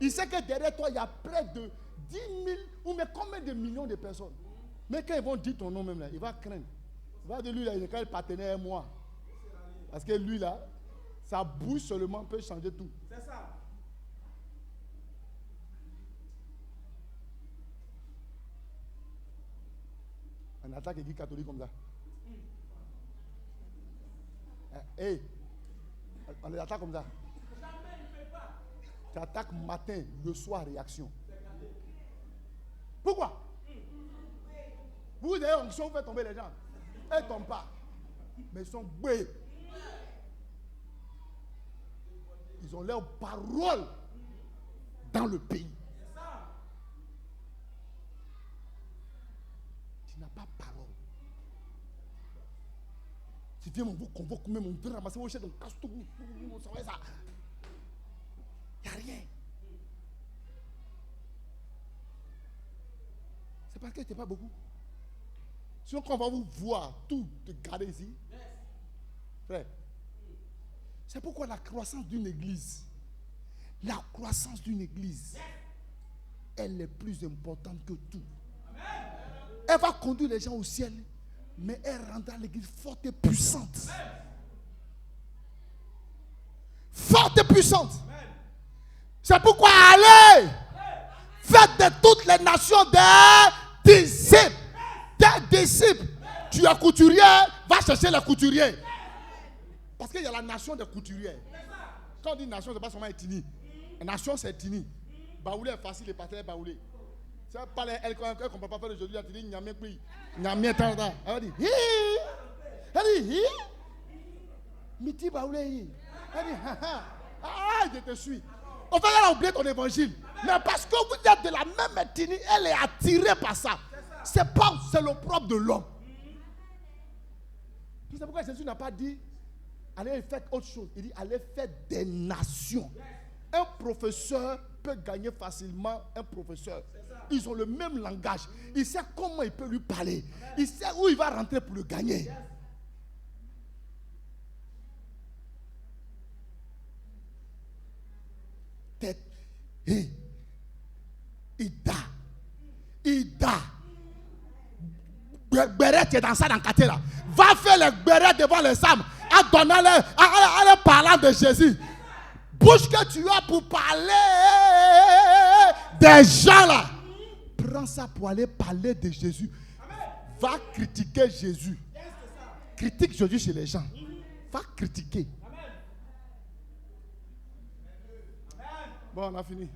Il sait que derrière toi, il y a près de 10 000 ou mais combien de millions de personnes. Mais quand ils vont dire ton nom même là, il va craindre. Il va dire lui là, il est quand même partenaire à moi. Parce que lui là, sa bouche seulement peut changer tout. C'est ça. On attaque l'église catholique comme ça. Hey, on les attaque comme ça. Tu attaques matin, le soir, réaction. Pourquoi? Vous avez onction, vous faites tomber les gens. Ils ne tombent pas. Mais ils sont boués. Ils ont leur parole dans le pays. Tu n'as pas parole. Tu viens, on vous convoque même, on veut ramasser vos chaises, on casse tout. Ça. Il n'y a rien. C'est parce que tu n'es pas beaucoup. Sinon, quand on va vous voir, tout te garder ici, frère, c'est pourquoi la croissance d'une église, elle est plus importante que tout. Elle va conduire les gens au ciel, mais elle rendra l'église forte et puissante. Forte et puissante. C'est pourquoi allez, faites de toutes les nations des disciples. Des disciples. Tu es couturier, va chercher les couturiers. Parce qu'il y a la nation des couturiers. Quand on dit nation, ce n'est pas seulement Etini. La nation, c'est Etini. Baoulé est facile, les partenaires Baoulé. C'est pas elle ne comprend pas faire aujourd'hui. Elle dit Nyamé Pri. Nyamé Tanda. Elle dit hi. Miti Baoulé. Elle dit ah, je te suis. On va là oublier ton évangile. Mais parce que vous êtes de la même ethnie, elle est attirée par ça. C'est le propre de l'homme. C'est pourquoi Jésus n'a pas dit allez faire autre chose. Il dit allez faire des nations. Un professeur peut gagner facilement un professeur. Ils ont le même langage. Il sait comment il peut lui parler. Il sait où il va rentrer pour le gagner. Tête. Ida. Béret, tu es dans ça dans le quartier là. Va faire les bérets devant les âmes. En leur parlant de Jésus. Bouge que tu as pour parler des gens là. Prends ça pour aller parler de Jésus. Va critiquer Jésus. Critique Jésus chez les gens. Va critiquer. Bon, on a fini.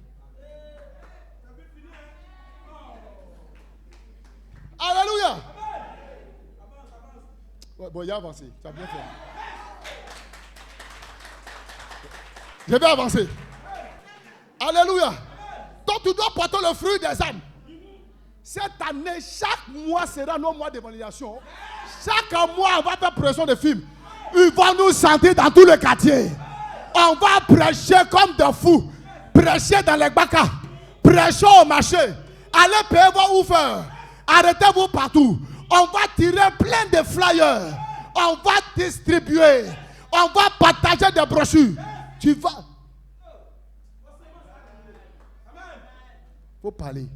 Alléluia. Ouais, bon, il a avancé. Tu as bien fait. Je vais avancer. Alléluia. Donc tu dois porter le fruit des âmes. Cette année, chaque mois sera nos mois d'évaluation. Chaque mois, on va faire pression de films. Ils vont nous sentir dans tous les quartiers. On va prêcher comme des fous. Prêchez dans les bacs. Prêchez au marché. Allez payer vos oufers. Arrêtez-vous partout. On va tirer plein de flyers. On va distribuer. On va partager des brochures. Tu vas. Il faut parler.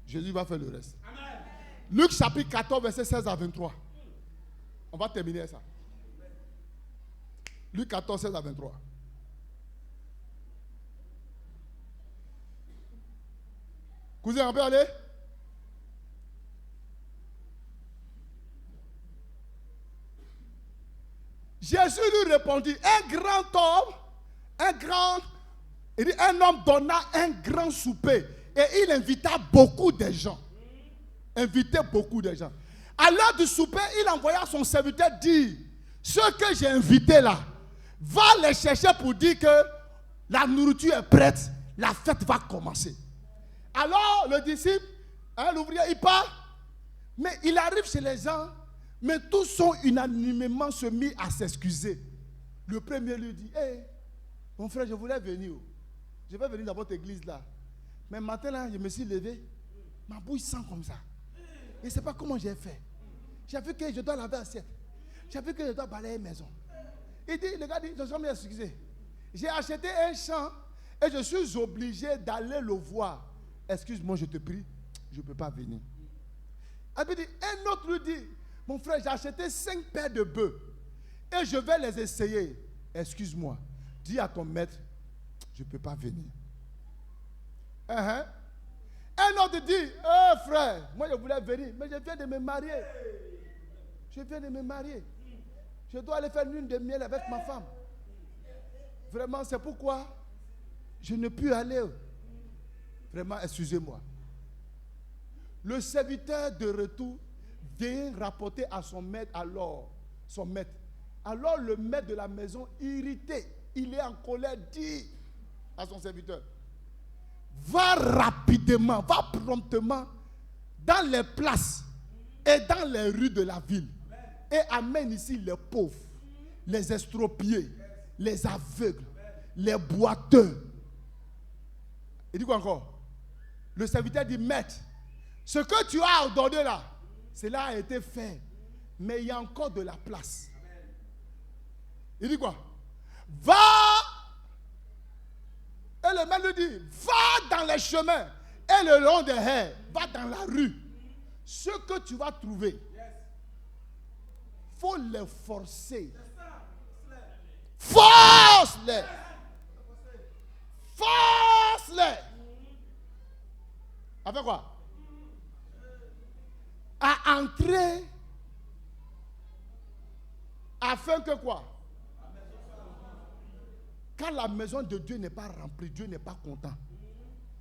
Jésus va faire le reste. Luc chapitre 14, verset 16 à 23. On va terminer ça. Luc 14, 16 à 23. Cousin, on peut aller? Jésus lui répondit, un homme donna un grand souper et il invita beaucoup de gens. À l'heure du souper, il envoya son serviteur dire, ceux que j'ai invités là, va les chercher pour dire que la nourriture est prête, la fête va commencer. Alors le disciple, l'ouvrier, il part, mais il arrive chez les gens, mais tous sont unanimement se mis à s'excuser. Le premier lui dit, hey, mon frère, je voulais venir. Je vais venir dans votre église là. Mais matin là, je me suis levé, ma bouche sent comme ça. Je ne sais pas comment j'ai fait. J'ai vu que je dois laver l'assiette. J'ai vu que je dois balayer la maison. Il dit, le gars dit, je suis m'excuser. J'ai acheté un champ et je suis obligé d'aller le voir. Excuse-moi, je te prie, je ne peux pas venir. Il dit, un autre lui dit, mon frère, j'ai acheté 5 paires de bœufs et je vais les essayer. Excuse-moi, dis à ton maître, je ne peux pas venir. Un autre dit, oh frère, moi je voulais venir, mais je viens de me marier. Je dois aller faire lune de miel avec ma femme. Vraiment, c'est pourquoi je ne peux aller. Vraiment, excusez-moi. Le serviteur de retour vient rapporter à son maître alors, Alors le maître de la maison, irrité, il est en colère, dit à son serviteur, va rapidement, va promptement dans les places et dans les rues de la ville et amène ici les pauvres, les estropiés, les aveugles, les boiteux. Il dit quoi encore? Le serviteur dit, maître, ce que tu as ordonné là, cela a été fait, mais il y a encore de la place. Il dit quoi? Va. Et le maître lui dit, va dans les chemins et le long des haies, va dans la rue. Ce que tu vas trouver, il faut les forcer. Force-les. Force-les. Avec quoi? À entrer afin que quoi? Quand la maison de Dieu n'est pas remplie, Dieu n'est pas content.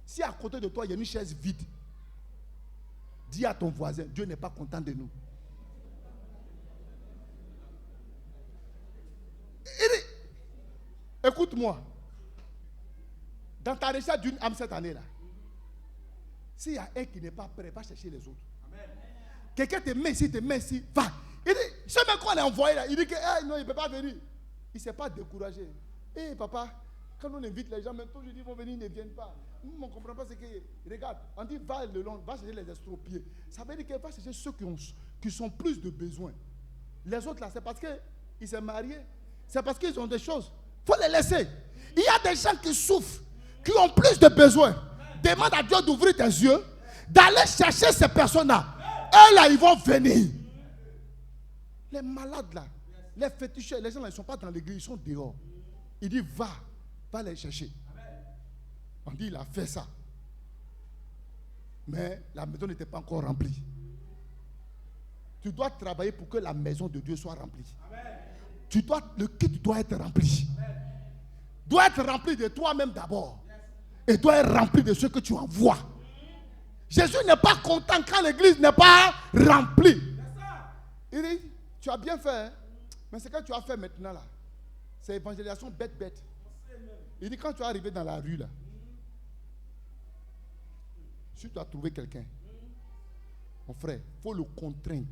Si à côté de toi, il y a une chaise vide, dis à ton voisin, Dieu n'est pas content de nous. Écoute-moi. Dans ta recherche d'une âme cette année-là, s'il y a un qui n'est pas prêt, va chercher les autres. Quelqu'un te met ici, va. Il dit, ce mec qu'on a envoyé là, il dit que non, il ne peut pas venir. Il ne s'est pas découragé. Papa, quand on invite les gens, même tous les ils vont venir, ils ne viennent pas. Nous, on ne comprend pas ce que. Regarde, on dit va le long, va chercher les estropiés. Ça veut dire qu'il va chercher ceux qui sont plus de besoin. Les autres là, c'est parce qu'ils sont mariés. C'est parce qu'ils ont des choses. Il faut les laisser. Il y a des gens qui souffrent, qui ont plus de besoins. Demande à Dieu d'ouvrir tes yeux, d'aller chercher ces personnes-là. Eux là, ils vont venir. Les malades là, les féticheurs, les gens là, ils ne sont pas dans l'église, ils sont dehors. Il dit, va les chercher. On dit, il a fait ça. Mais la maison n'était pas encore remplie. Tu dois travailler pour que la maison de Dieu soit remplie. Le kit doit être rempli. Doit être rempli de toi-même d'abord. Et doit être rempli de ce que tu envoies. Jésus n'est pas content quand l'église n'est pas remplie. Il dit, tu as bien fait, hein? Mais ce que tu as fait maintenant là, c'est évangélisation bête. Il dit, quand tu es arrivé dans la rue là, si tu as trouvé quelqu'un, mon frère, il faut le contraindre.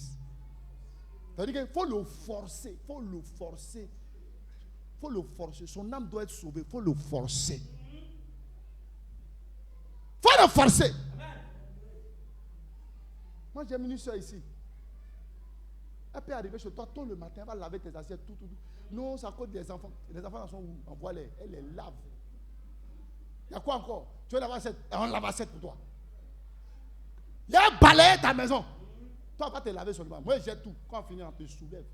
C'est-à-dire qu'il faut le forcer. Son âme doit être sauvée. Il faut le forcer. Moi, j'ai une soeur ici. Elle peut arriver chez toi tôt le matin, elle va laver tes assiettes, tout. Non, c'est à cause des enfants. Les enfants sont où? Envoie-les. Elle les lave. Il y a quoi encore? Tu veux laver l'assiette? On lave l'assiette pour toi. Il y a un balai ta maison. Toi, va te laver seulement. Moi, j'ai tout. Quand on finit, on te soulève.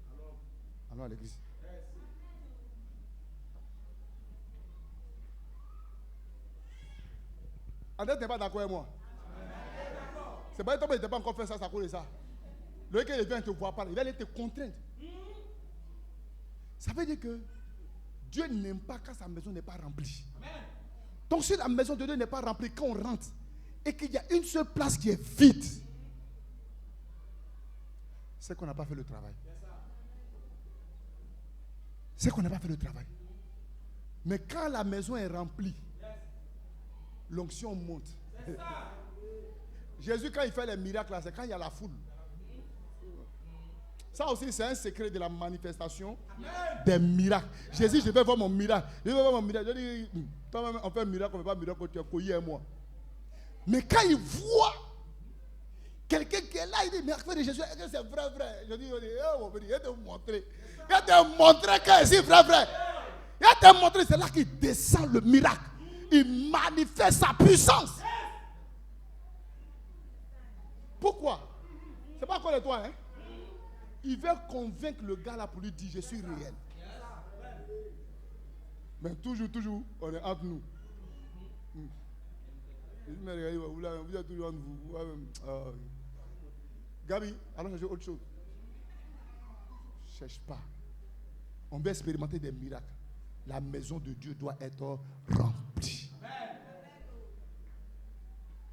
Allons à l'église. André n'est pas d'accord avec moi. C'est pas que toi, tu n'as pas encore fait ça, ça cause de ça. Le gars, il vient te voir parler. Il va aller te contraindre. Ça veut dire que Dieu n'aime pas quand sa maison n'est pas remplie. Donc si la maison de Dieu n'est pas remplie, quand on rentre et qu'il y a une seule place qui est vide, c'est qu'on n'a pas fait le travail. C'est qu'on n'a pas fait le travail. Mais quand la maison est remplie, l'onction monte. Jésus, quand il fait les miracles, c'est quand il y a la foule. Ça aussi, c'est un secret de la manifestation des miracles. Jésus, je vais voir mon miracle. Je vais voir mon miracle. Je dis, toi-même, on fait un miracle, on ne fait pas un miracle, tu es couillé et moi. Mais quand il voit quelqu'un qui est là, il dit, mais frère de Jésus, est-ce que c'est vrai, vrai? Je dis, oh, il va te montrer. Il va te montrer que c'est vrai, vrai. Il va te montrer, c'est là qu'il descend le miracle. Il manifeste sa puissance. Pourquoi? C'est pas encore de toi, hein? Il veut convaincre le gars là pour lui dire, je suis réel. Mais toujours, on est entre nous. Vous êtes toujours entre vous. Gabi, allons chercher autre chose. Ne cherche pas. On veut expérimenter des miracles. La maison de Dieu doit être remplie.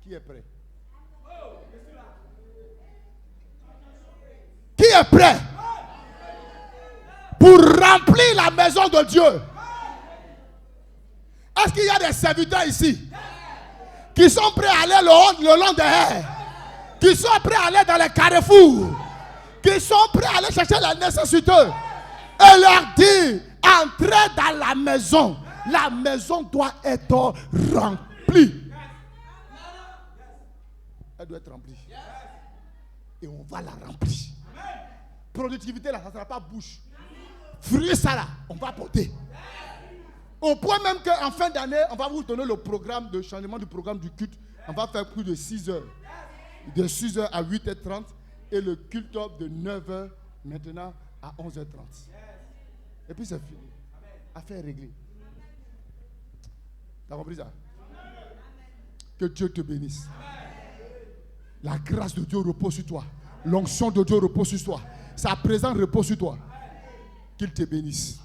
Qui est prêt? Qui est prêt pour remplir la maison de Dieu? Est-ce qu'il y a des serviteurs ici qui sont prêts à aller le long des haies, qui sont prêts à aller dans les carrefours, qui sont prêts à aller chercher les nécessiteux et leur dire, entrez dans la maison. La maison doit être remplie. Elle doit être remplie. Et on va la remplir. Productivité là, ça ne sera pas bouche. Fruit ça là, on va porter. Au point même qu'en fin d'année, on va vous donner le programme de changement du programme du culte. On va faire plus de 6 heures. De 6 heures à 8h30. Et le culte de 9h maintenant à 11h30. Et puis c'est fini. Affaire réglée. T'as compris ça? Que Dieu te bénisse. La grâce de Dieu repose sur toi. L'onction de Dieu repose sur toi. Sa présence repose sur toi. Qu'il te bénisse.